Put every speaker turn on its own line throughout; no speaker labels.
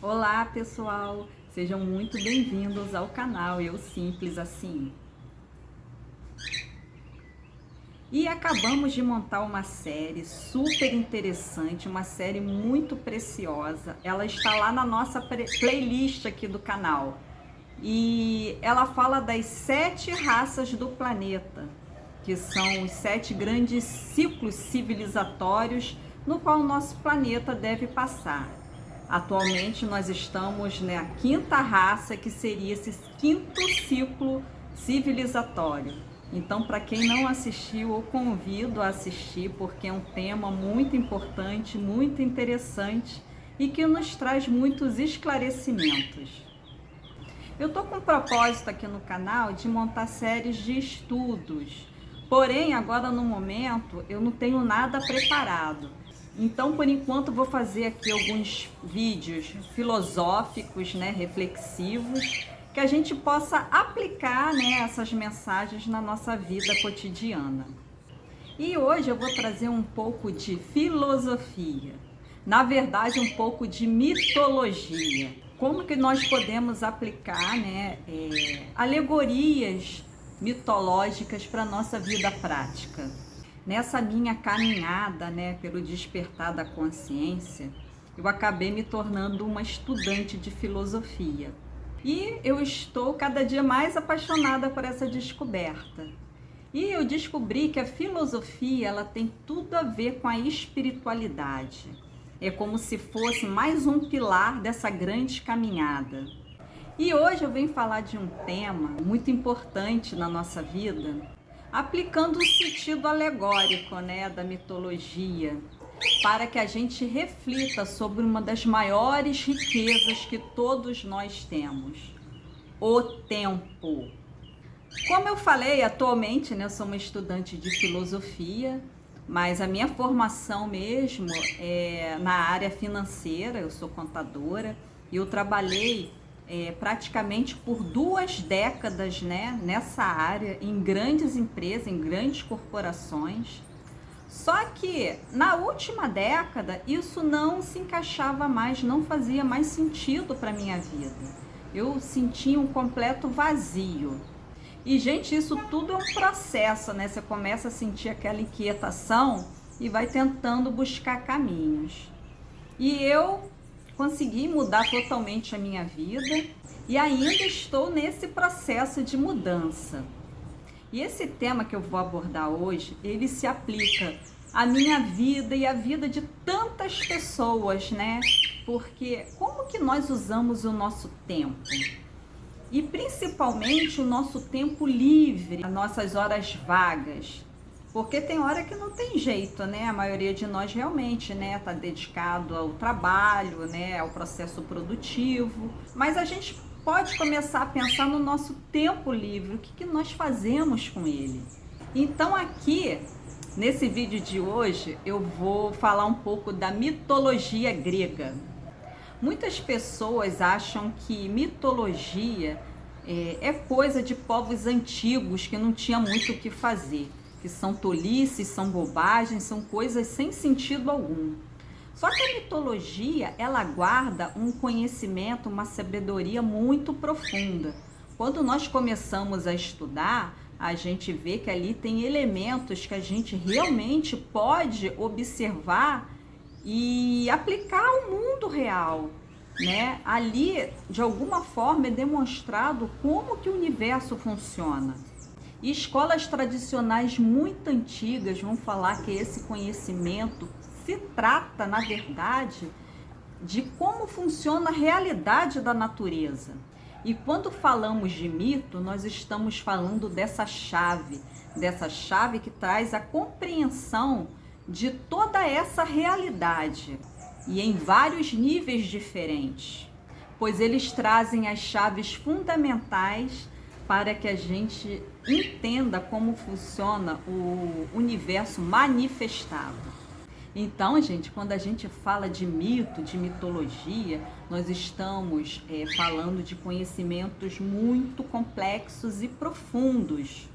Olá pessoal, sejam muito bem-vindos ao canal Eu Simples Assim. E acabamos de montar uma série super interessante, uma série muito preciosa. Ela está lá na nossa playlist aqui do canal. E ela fala das 7 raças do planeta, que são os 7 grandes ciclos civilizatórios no qual o nosso planeta deve passar. Atualmente nós estamos na 5ª raça, que seria esse 5º ciclo civilizatório. Então, para quem não assistiu, eu convido a assistir, porque é um tema muito importante, muito interessante e que nos traz muitos esclarecimentos. Eu estou com um propósito aqui no canal de montar séries de estudos, porém agora no momento eu não tenho nada preparado. Então, por enquanto, vou fazer aqui alguns vídeos filosóficos, reflexivos, que a gente possa aplicar, essas mensagens na nossa vida cotidiana. E hoje eu vou trazer um pouco de filosofia, na verdade um pouco de mitologia. Como que nós podemos aplicar, alegorias mitológicas para a nossa vida prática? Nessa minha caminhada, pelo despertar da consciência, eu acabei me tornando uma estudante de filosofia. E eu estou cada dia mais apaixonada por essa descoberta. E eu descobri que a filosofia, ela tem tudo a ver com a espiritualidade. É como se fosse mais um pilar dessa grande caminhada. E hoje eu venho falar de um tema muito importante na nossa vida, aplicando o sentido alegórico, da mitologia, para que a gente reflita sobre uma das maiores riquezas que todos nós temos: o tempo. Como eu falei, atualmente, eu sou uma estudante de filosofia, mas a minha formação mesmo é na área financeira. Eu sou contadora e eu trabalhei praticamente por 2 décadas, nessa área, em grandes empresas, em grandes corporações. Só que na última década isso não se encaixava mais, não fazia mais sentido para minha vida. Eu sentia um completo vazio. E, gente, isso tudo é um processo, Você começa a sentir aquela inquietação e vai tentando buscar caminhos. E eu consegui mudar totalmente a minha vida e ainda estou nesse processo de mudança. E esse tema que eu vou abordar hoje, ele se aplica à minha vida e à vida de tantas pessoas, Porque como que nós usamos o nosso tempo? E principalmente o nosso tempo livre, as nossas horas vagas. Porque tem hora que não tem jeito, A maioria de nós realmente, tá dedicado ao trabalho, ao processo produtivo. Mas a gente pode começar a pensar no nosso tempo livre, o que nós fazemos com ele. Então aqui, nesse vídeo de hoje, eu vou falar um pouco da mitologia grega. Muitas pessoas acham que mitologia é coisa de povos antigos que não tinha muito o que fazer, que são tolices, são bobagens, são coisas sem sentido algum. Só que a mitologia, ela guarda um conhecimento, uma sabedoria muito profunda. Quando nós começamos a estudar, a gente vê que ali tem elementos que a gente realmente pode observar e aplicar ao mundo real, Ali, de alguma forma, é demonstrado como que o universo funciona. E escolas tradicionais muito antigas vão falar que esse conhecimento se trata, na verdade, de como funciona a realidade da natureza. E quando falamos de mito, nós estamos falando dessa chave que traz a compreensão de toda essa realidade, e em vários níveis diferentes, pois eles trazem as chaves fundamentais para que a gente entenda como funciona o universo manifestado. Então, gente, quando a gente fala de mito, de mitologia, nós estamos falando de conhecimentos muito complexos e profundos,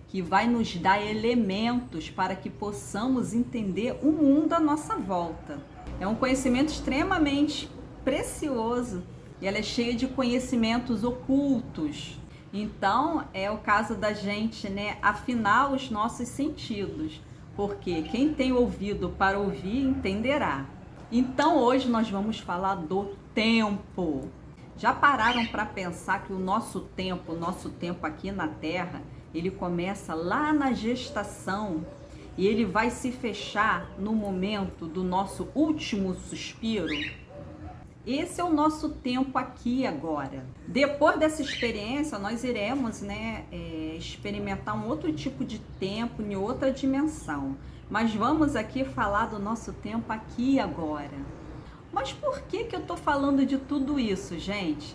que vai nos dar elementos para que possamos entender o mundo à nossa volta. É um conhecimento extremamente precioso e ela é cheia de conhecimentos ocultos. Então, é o caso da gente, né, afinar os nossos sentidos, porque quem tem ouvido para ouvir entenderá. Então, hoje nós vamos falar do tempo. Já pararam para pensar que o nosso tempo aqui na Terra, ele começa lá na gestação e ele vai se fechar no momento do nosso último suspiro? Esse é o nosso tempo aqui agora. Depois dessa experiência, nós iremos, né, experimentar um outro tipo de tempo, em outra dimensão. Mas vamos aqui falar do nosso tempo aqui agora. Mas por que eu estou falando de tudo isso, gente?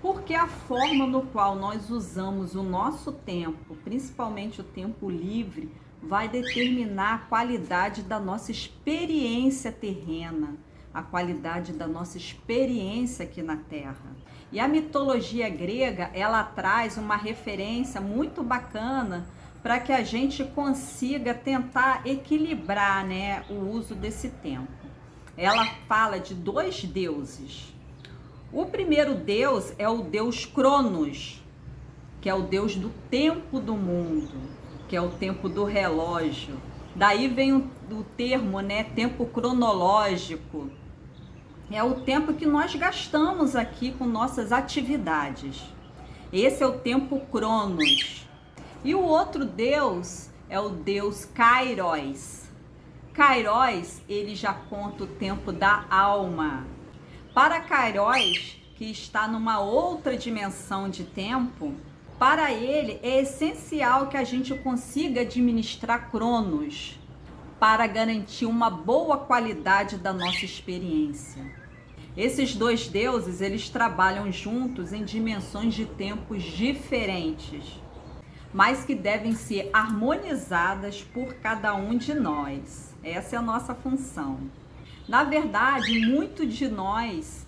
Porque a forma no qual nós usamos o nosso tempo, principalmente o tempo livre, vai determinar a qualidade da nossa experiência terrena, a qualidade da nossa experiência aqui na Terra. E a mitologia grega, ela traz uma referência muito bacana para que a gente consiga tentar equilibrar, né, o uso desse tempo. Ela fala de 2 deuses. O primeiro deus é o deus Cronos, que é o deus do tempo do mundo, que é o tempo do relógio. Daí vem o termo, né, tempo cronológico. É o tempo que nós gastamos aqui com nossas atividades. Esse é o tempo Cronos. E o outro deus é o deus Kairos. Kairos, ele já conta o tempo da alma. Para Kairos, que está numa outra dimensão de tempo, para ele é essencial que a gente consiga administrar Cronos para garantir uma boa qualidade da nossa experiência. Esses 2 deuses, eles trabalham juntos em dimensões de tempos diferentes, mas que devem ser harmonizadas por cada um de nós. Essa é a nossa função. Na verdade, muito de nós,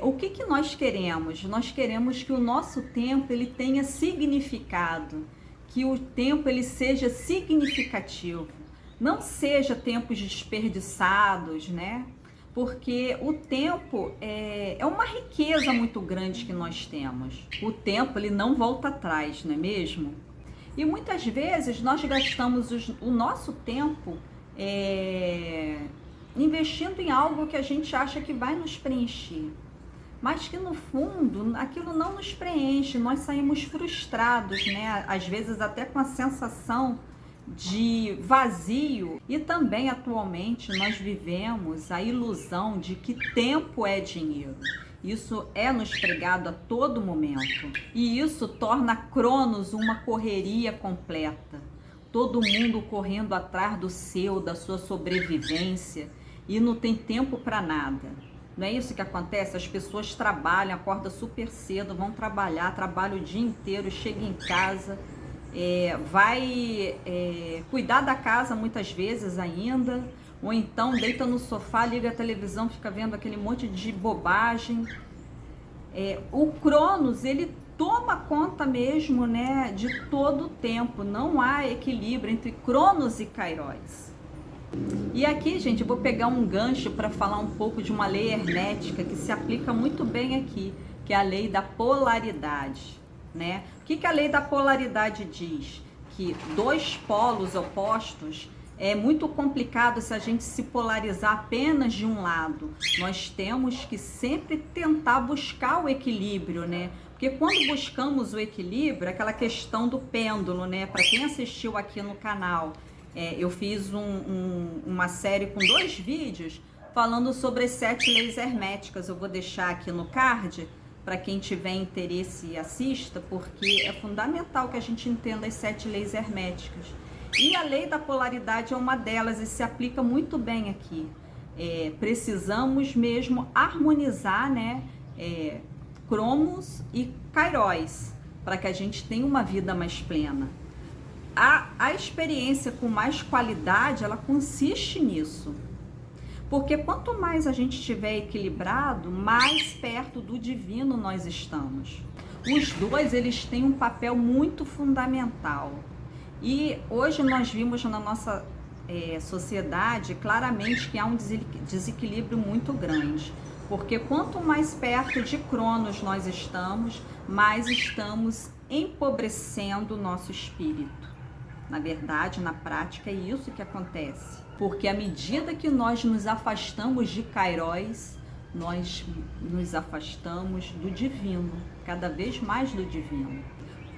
o que nós queremos? Nós queremos que o nosso tempo ele tenha significado, que o tempo ele seja significativo. Não seja tempos desperdiçados, né? Porque o tempo é uma riqueza muito grande que nós temos. O tempo, ele não volta atrás, não é mesmo? E muitas vezes nós gastamos o nosso tempo investindo em algo que a gente acha que vai nos preencher. Mas que no fundo, aquilo não nos preenche, nós saímos frustrados, né? Às vezes até com a sensação de vazio. E também atualmente nós vivemos a ilusão de que tempo é dinheiro. Isso é nos pregado a todo momento e isso torna Cronos uma correria completa. Todo mundo correndo atrás do seu, da sua sobrevivência e não tem tempo para nada. Não é isso que acontece? As pessoas trabalham, acordam super cedo, vão trabalhar, trabalham o dia inteiro, chegam em casa, vai cuidar da casa muitas vezes ainda, ou então deita no sofá, liga a televisão, fica vendo aquele monte de bobagem. O Cronos, ele toma conta mesmo, né, de todo o tempo. Não há equilíbrio entre Cronos e Kairos. E aqui, gente, eu vou pegar um gancho para falar um pouco de uma lei hermética que se aplica muito bem aqui, que é a lei da polaridade, né? O que a lei da polaridade diz? Que 2 polos opostos é muito complicado se a gente se polarizar apenas de um lado. Nós temos que sempre tentar buscar o equilíbrio, né? Porque quando buscamos o equilíbrio, aquela questão do pêndulo, né? Para quem assistiu aqui no canal, eu fiz uma série com 2 vídeos falando sobre as 7 leis herméticas. Eu vou deixar aqui no card para quem tiver interesse assista, porque é fundamental que a gente entenda as 7 leis herméticas. E a lei da polaridade é uma delas e se aplica muito bem aqui. Precisamos mesmo harmonizar, né, Cronos e Kairos, para que a gente tenha uma vida mais plena. A experiência com mais qualidade, ela consiste nisso. Porque quanto mais a gente estiver equilibrado, mais perto do divino nós estamos. Os 2, eles têm um papel muito fundamental. E hoje nós vimos na nossa sociedade claramente que há um desequilíbrio muito grande. Porque quanto mais perto de Cronos nós estamos, mais estamos empobrecendo o nosso espírito. Na verdade, na prática, é isso que acontece. Porque à medida que nós nos afastamos de Kairos, nós nos afastamos do divino, cada vez mais do divino.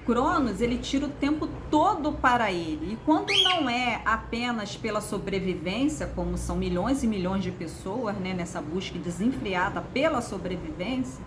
Cronos, ele tira o tempo todo para ele. E quando não é apenas pela sobrevivência, como são milhões e milhões de pessoas, né, nessa busca desenfreada pela sobrevivência,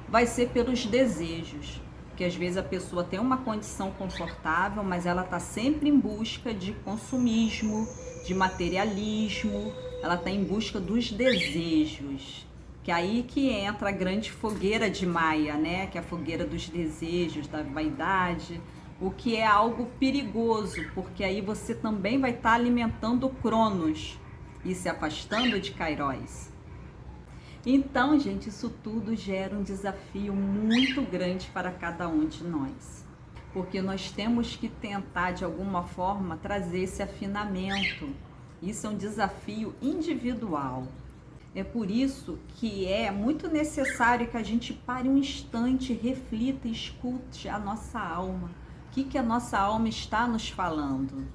vai ser pelos desejos. Porque às vezes a pessoa tem uma condição confortável, mas ela está sempre em busca de consumismo, de materialismo, ela está em busca dos desejos. Que é aí que entra a grande fogueira de Maia, né? Que é a fogueira dos desejos, da vaidade, o que é algo perigoso, porque aí você também vai estar alimentando o Cronos e se afastando de Kairos. Então, gente, isso tudo gera um desafio muito grande para cada um de nós, porque nós temos que tentar, de alguma forma, trazer esse afinamento. Isso é um desafio individual. É por isso que é muito necessário que a gente pare um instante, reflita e escute a nossa alma. O que a nossa alma está nos falando?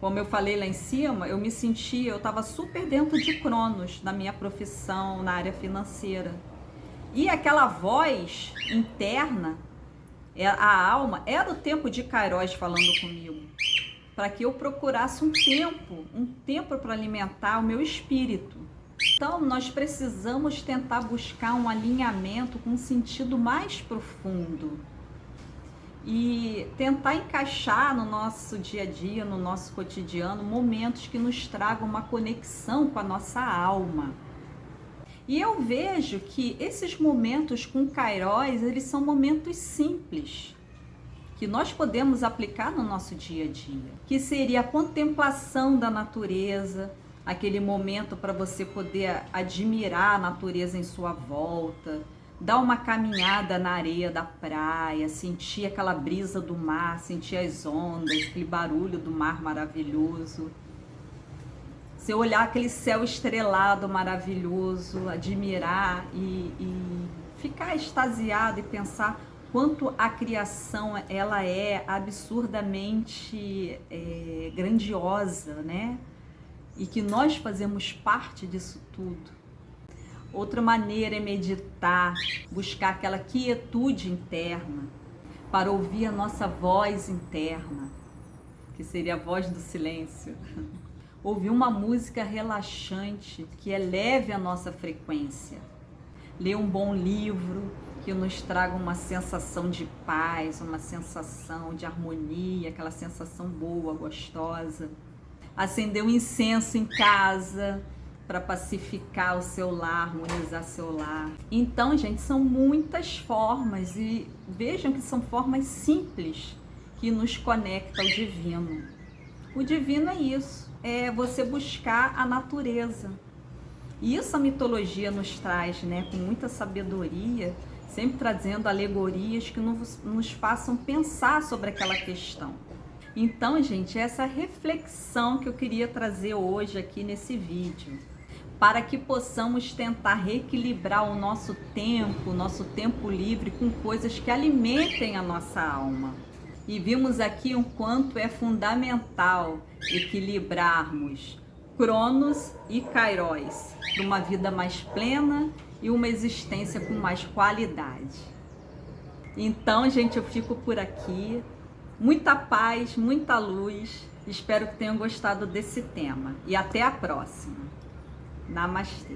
Como eu falei lá em cima, eu estava super dentro de Cronos, na minha profissão, na área financeira. E aquela voz interna, a alma, era o tempo de Kairos falando comigo, para que eu procurasse um tempo para alimentar o meu espírito. Então, nós precisamos tentar buscar um alinhamento com um sentido mais profundo e tentar encaixar no nosso dia a dia, no nosso cotidiano, momentos que nos tragam uma conexão com a nossa alma. E eu vejo que esses momentos com Kairos, eles são momentos simples, que nós podemos aplicar no nosso dia a dia, que seria a contemplação da natureza, aquele momento para você poder admirar a natureza em sua volta, dar uma caminhada na areia da praia, sentir aquela brisa do mar, sentir as ondas, aquele barulho do mar maravilhoso. Você olhar aquele céu estrelado maravilhoso, admirar e ficar extasiado e pensar quanto a criação ela é absurdamente grandiosa, né? E que nós fazemos parte disso tudo. Outra maneira é meditar, buscar aquela quietude interna, para ouvir a nossa voz interna, que seria a voz do silêncio. Ouvir uma música relaxante, que eleve a nossa frequência. Ler um bom livro, que nos traga uma sensação de paz, uma sensação de harmonia, aquela sensação boa, gostosa. Acender um incenso em casa para pacificar o seu lar, harmonizar seu lar. Então, gente, são muitas formas e vejam que são formas simples que nos conectam ao divino. O divino é isso, é você buscar a natureza. E isso a mitologia nos traz, né, com muita sabedoria, sempre trazendo alegorias que nos façam pensar sobre aquela questão. Então, gente, essa reflexão que eu queria trazer hoje aqui nesse vídeo, para que possamos tentar reequilibrar o nosso tempo livre com coisas que alimentem a nossa alma. E vimos aqui o quanto é fundamental equilibrarmos Cronos e Kairos para uma vida mais plena e uma existência com mais qualidade. Então, gente, eu fico por aqui. Muita paz, muita luz. Espero que tenham gostado desse tema. E até a próxima. Namastê.